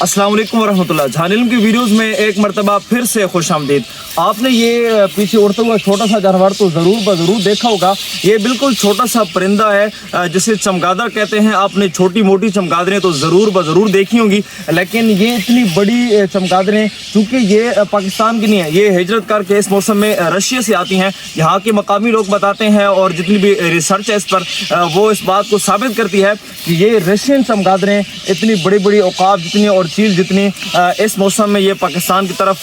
अस्सलाम वालेकुम वरहमतुल्लाह। जहान इल्म की वीडियोस में एक मरतबा फिर से खुशामदीद। आपने ये पीछे उड़ता हुआ छोटा सा जानवर तो ज़रूर देखा होगा। ये बिल्कुल छोटा सा परिंदा है जिसे चमगादड़ कहते हैं। आपने छोटी मोटी चमगादड़ें तो ज़रूर देखी होंगी, लेकिन ये इतनी बड़ी चमगादड़ें चूँकि ये पाकिस्तान की नहीं है, ये हिजरत करके इस मौसम में रशिया से आती हैं। यहाँ के मकामी लोग बताते हैं और जितनी भी रिसर्च है इस पर वो इस बात को साबित करती है कि ये रशियन चमगादड़ें इतनी बड़ी औकाब जितनी और चील जितनी इस मौसम में ये पाकिस्तान की तरफ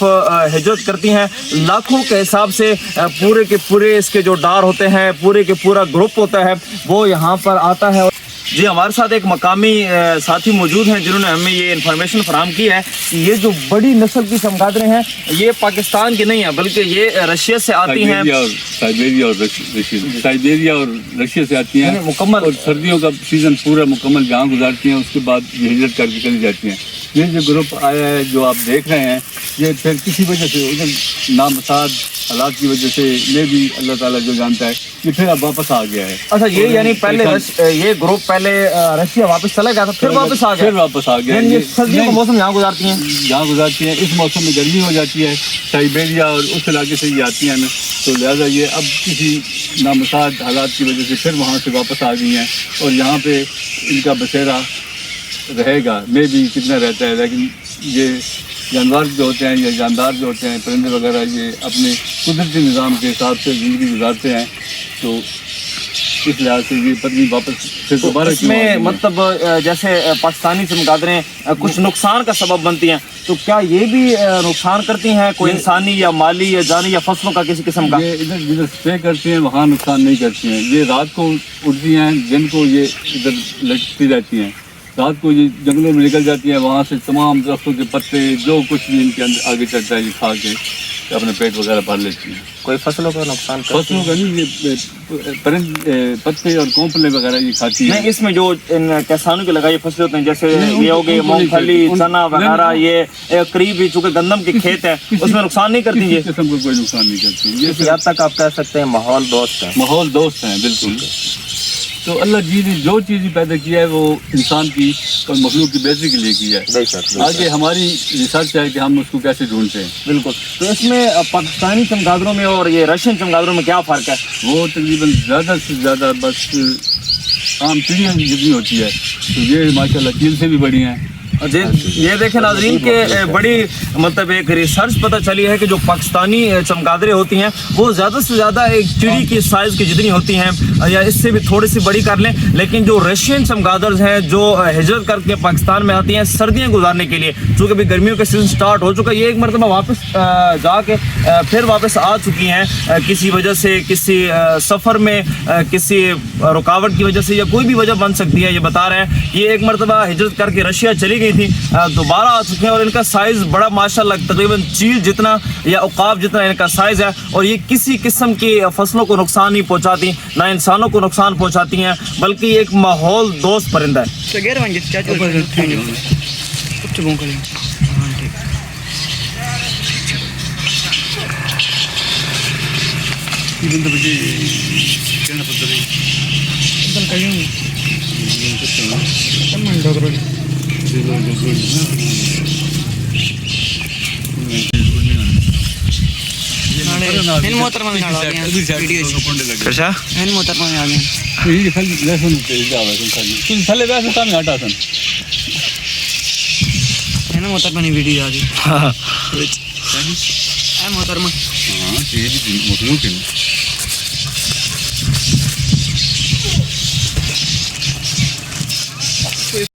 हिजरत करती हैं। लाखों के हिसाब से पूरे के पूरे इसके जो डार होते हैं, पूरे के पूरा ग्रुप होता है, वो यहाँ पर आता है। जी, हमारे साथ एक मकामी साथी मौजूद हैं जिन्होंने हमें ये इन्फॉर्मेशन फराहम की है कि ये जो बड़ी नस्ल की चमगादड़ें हैं ये पाकिस्तान की नहीं है बल्कि ये रशिया से आती हैं। साइबेरिया और रशिया से आती हैं मुकम्मल, और सर्दियों का सीज़न पूरा मुकम्मल जहाँ गुजारती हैं, उसके बाद ये हिजरत करके चली जाती हैं। ये जो ग्रुप आया है जो आप देख रहे हैं, ये फिर किसी वजह से उधर नामसाद हालात की वजह से मैं भी अल्लाह ताला जो जानता है, ये फिर अब वापस आ गया है। अच्छा, ये यानी पहले ये ग्रुप पहले रशिया वापस चला गया था, फिर वापस आ गया। ये सर्दियों का मौसम यहाँ गुजारती हैं, इस मौसम में गर्मी हो जाती है। साइबेरिया और उस इलाके से ये आती हैं ना, तो लिहाजा ये अब किसी नामसाद हालात की वजह से फिर वहाँ से वापस आ गई हैं और यहाँ पे इनका बसेरा रहेगा। मैं भी कितना रहता है, लेकिन ये जानवर जो होते हैं या जानदार जो होते हैं, परिंदे वगैरह, ये अपने कुदरती निज़ाम के हिसाब से ज़िंदगी गुजारते हैं। तो इस लिहाज से ये पत्नी वापस फिर दोबारा इसमें मतलब जैसे पाकिस्तानी चमगादड़ें कुछ नुकसान का सबब बनती हैं, तो क्या ये भी नुकसान करती हैं, कोई इंसानी या माली या जानी या फसलों का किसी किस्म का? ये इधर जिधर स्प्रे करती हैं वहाँ नुकसान नहीं करती हैं। ये रात को उड़ती हैं, दिन को ये इधर लटकती रहती हैं। रात को ये जंगलों में निकल जाती हैं, वहाँ से तमाम दरख्तों के पत्ते जो कुछ भी इनके अंदर आगे चलता है ये खा के अपने पेट वगैरह भर लेती हैं। कोई फसलों का नुकसान? फसलों का नहीं, ये पत्ते और कोंपले वगैरह ये खाती है। नहीं, इसमें जो इन किसानों के लगाई फसलें होते हैं जैसे ये हो गई मूंगफली, चना वगैरह, ये करीब भी चूँकि गंदम के खेत है उसमें नुकसान नहीं करती? ये किस्म को कोई नुकसान नहीं करती। इस हद तक आप कह सकते हैं माहौल दोस्त हैं। बिल्कुल। तो अल्लाह जी ने जो चीज़ पैदा किया है वो इंसान की और मखलूक की बेहतरी के लिए किया है। आगे हमारी रिसर्च है कि हम उसको कैसे ढूंढते हैं। बिल्कुल। तो इसमें पाकिस्तानी चमगादड़ों में और ये रशियन चमगादड़ों में क्या फ़र्क है? वो तकरीबन ज़्यादा से ज़्यादा बस आम चिड़िया जितनी होती है, तो ये माशाल्लाह चील से भी बड़ी हैं। ये देखें नाज़रीन के बड़ी मतलब एक रिसर्च पता चली है कि जो पाकिस्तानी चमगादड़ें होती हैं वो ज़्यादा से ज़्यादा एक चिड़ी की साइज़ की जितनी होती हैं या इससे भी थोड़ी सी बड़ी कर लें, लेकिन जो रशियन चमगादड़ हैं जो हिजरत करके पाकिस्तान में आती हैं सर्दियाँ गुजारने के लिए, चूँकि अभी गर्मियों का सीज़न स्टार्ट हो चुका है, ये एक मरतबा वापस जाके फिर वापस आ चुकी हैं किसी वजह से, किसी सफ़र में किसी रुकावट की वजह से या कोई भी वजह बन सकती है। ये बता रहे हैं ये एक मरतबा हिजरत करके रशिया चली गई थी, दोबारा आ चुके हैं और इनका साइज़ बड़ा माशाल्लाह तकरीबन चील जितना या उकाब जितना इनका साइज़ है और ये किसी किस्म की फसलों को नुकसान नहीं पहुंचाती, ना इंसानों को नुकसान पहुंचाती हैं, बल्कि एक माहौल दोस्त परिंदा है।